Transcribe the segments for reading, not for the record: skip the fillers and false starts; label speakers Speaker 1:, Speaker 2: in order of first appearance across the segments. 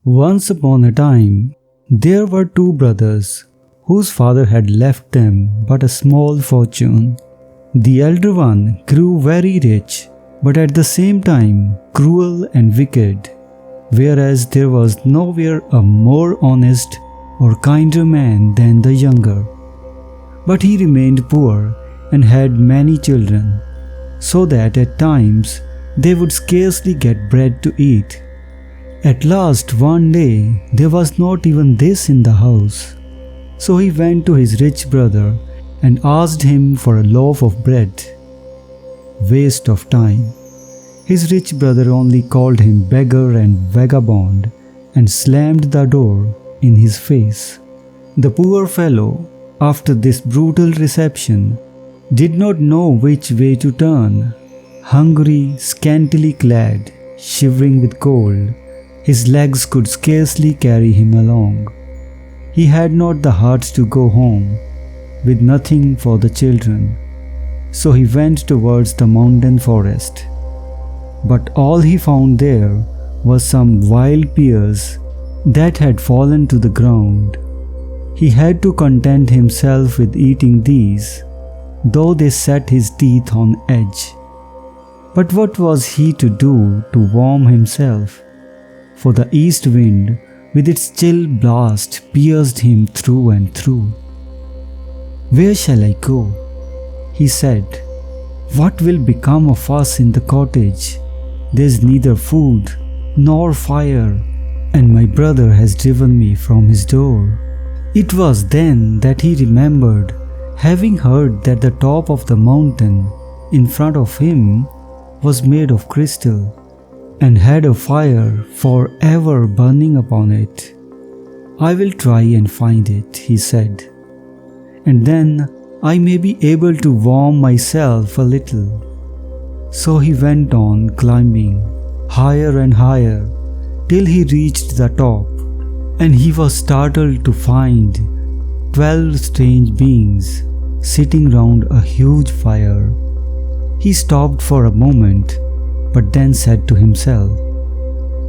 Speaker 1: Once upon a time, there were two brothers whose father had left them but a small fortune. The elder one grew very rich, but at the same time cruel and wicked, whereas there was nowhere a more honest or kinder man than the younger. But he remained poor and had many children, so that at times they would scarcely get bread to eat. At last one day there was not even this in the house. So he went to his rich brother and asked him for a loaf of bread. Waste of time. His rich brother only called him beggar and vagabond and slammed the door in his face. The poor fellow, after this brutal reception, did not know which way to turn. Hungry, scantily clad, shivering with cold, his legs could scarcely carry him along. He had not the heart to go home, with nothing for the children, so he went towards the mountain forest. But all he found there was some wild pears that had fallen to the ground. He had to content himself with eating these, though they set his teeth on edge. But what was he to do to warm himself? For the east wind, with its chill blast, pierced him through and through. "Where shall I go?" he said. "What will become of us in the cottage? There's neither food nor fire, and my brother has driven me from his door." It was then that he remembered having heard that the top of the mountain in front of him was made of crystal and had a fire forever burning upon it. "I will try and find it," he said, "and then I may be able to warm myself a little." So he went on climbing higher and higher till he reached the top, and he was startled to find 12 strange beings sitting round a huge fire. He stopped for a moment, but then said to himself,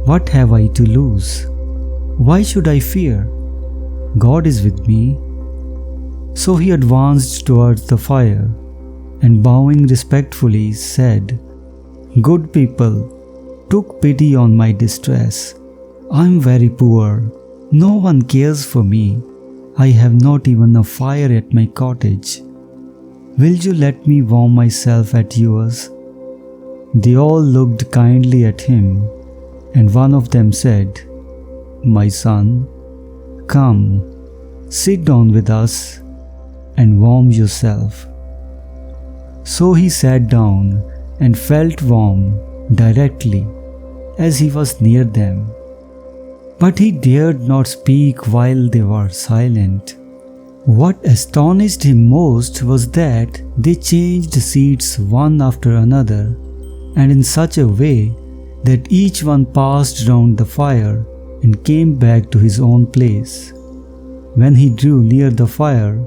Speaker 1: "What have I to lose? Why should I fear? God is with me." So he advanced towards the fire, and bowing respectfully said, "Good people, took pity on my distress. I am very poor. No one cares for me. I have not even a fire at my cottage. Will you let me warm myself at yours?" They all looked kindly at him, and one of them said, "My son, come, sit down with us and warm yourself." So he sat down and felt warm directly as he was near them. But he dared not speak while they were silent. What astonished him most was that they changed seats one after another, and in such a way that each one passed round the fire and came back to his own place. When he drew near the fire,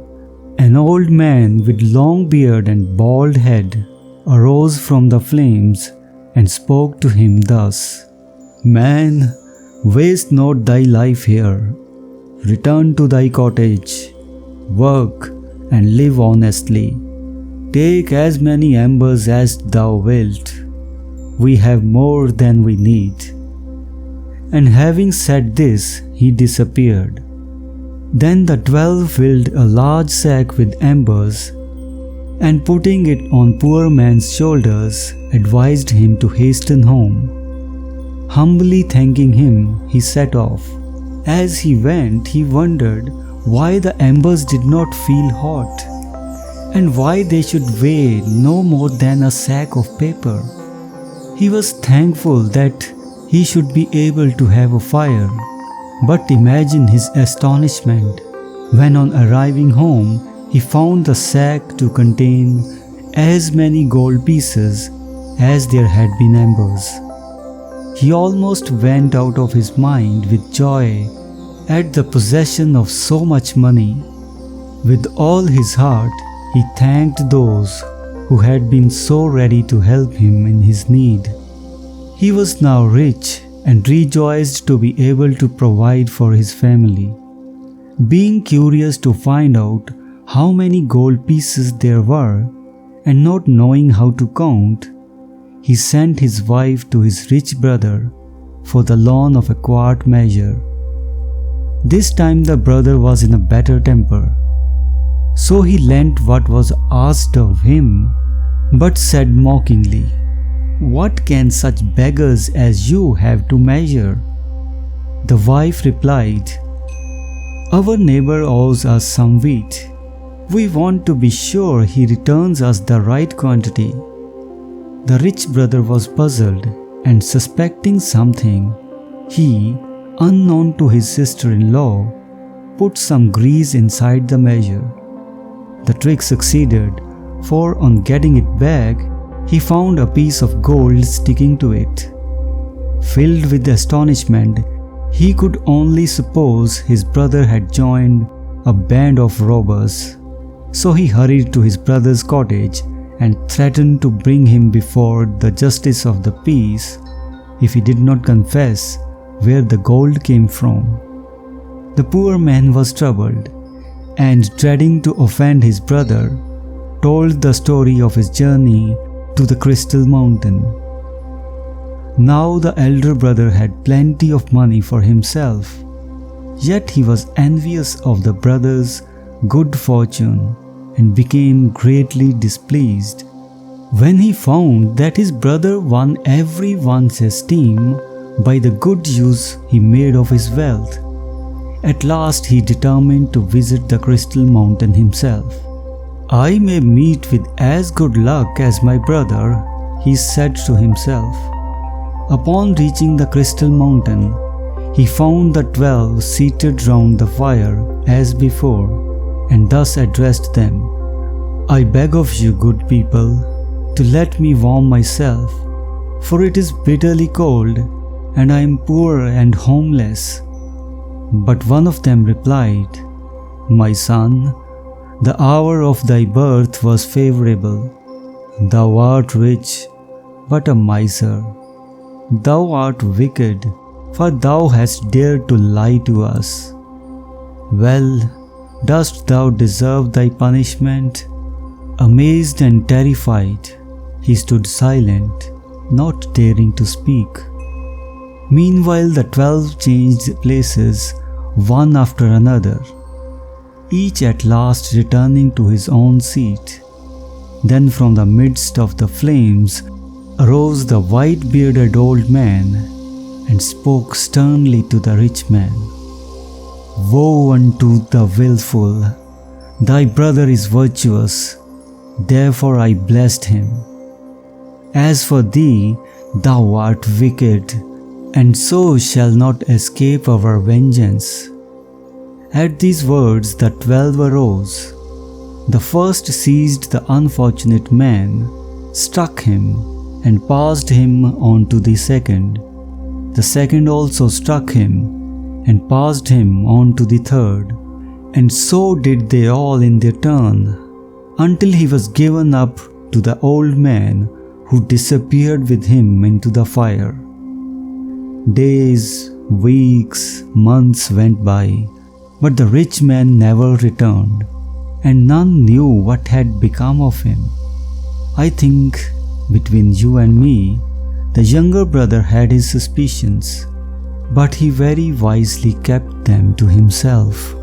Speaker 1: an old man with long beard and bald head arose from the flames and spoke to him thus, "Man, waste not thy life here. Return to thy cottage, work and live honestly. Take as many embers as thou wilt. We have more than we need." And having said this, he disappeared. Then the 12 filled a large sack with embers, and putting it on poor man's shoulders, advised him to hasten home. Humbly thanking him, he set off. As he went, he wondered why the embers did not feel hot, and why they should weigh no more than a sack of paper. He was thankful that he should be able to have a fire, but imagine his astonishment when on arriving home he found the sack to contain as many gold pieces as there had been embers. He almost went out of his mind with joy at the possession of so much money. With all his heart, he thanked those who had been so ready to help him in his need. He was now rich and rejoiced to be able to provide for his family. Being curious to find out how many gold pieces there were, and not knowing how to count, he sent his wife to his rich brother for the loan of a quart measure. This time the brother was in a better temper, so he lent what was asked of him, but said mockingly, "What can such beggars as you have to measure?" The wife replied, "Our neighbor owes us some wheat. We want to be sure he returns us the right quantity." The rich brother was puzzled, and suspecting something, he, unknown to his sister-in-law, put some grease inside the measure. The trick succeeded, for on getting it back, he found a piece of gold sticking to it. Filled with astonishment, he could only suppose his brother had joined a band of robbers. So he hurried to his brother's cottage and threatened to bring him before the justice of the peace if he did not confess where the gold came from. The poor man was troubled, and dreading to offend his brother, told the story of his journey to the Crystal Mountain. Now the elder brother had plenty of money for himself, yet he was envious of the brother's good fortune and became greatly displeased when he found that his brother won everyone's esteem by the good use he made of his wealth. At last he determined to visit the Crystal Mountain himself. "I may meet with as good luck as my brother," he said to himself. Upon reaching the Crystal Mountain, he found the 12 seated round the fire as before, and thus addressed them, "I beg of you, good people, to let me warm myself, for it is bitterly cold, and I am poor and homeless." But one of them replied, "My son, the hour of thy birth was favorable. Thou art rich, but a miser. Thou art wicked, for thou hast dared to lie to us. Well, dost thou deserve thy punishment?" Amazed and terrified, he stood silent, not daring to speak. Meanwhile, the 12 changed places, one after another, each at last returning to his own seat. Then from the midst of the flames arose the white-bearded old man and spoke sternly to the rich man. "Woe unto the willful! Thy brother is virtuous, therefore I blessed him. As for thee, thou art wicked, and so shall not escape our vengeance." At these words the 12 arose. The first seized the unfortunate man, struck him, and passed him on to the second. The second also struck him, and passed him on to the third, and so did they all in their turn, until he was given up to the old man, who disappeared with him into the fire. Days, weeks, months went by, but the rich man never returned, and none knew what had become of him. I think, between you and me, the younger brother had his suspicions, but he very wisely kept them to himself.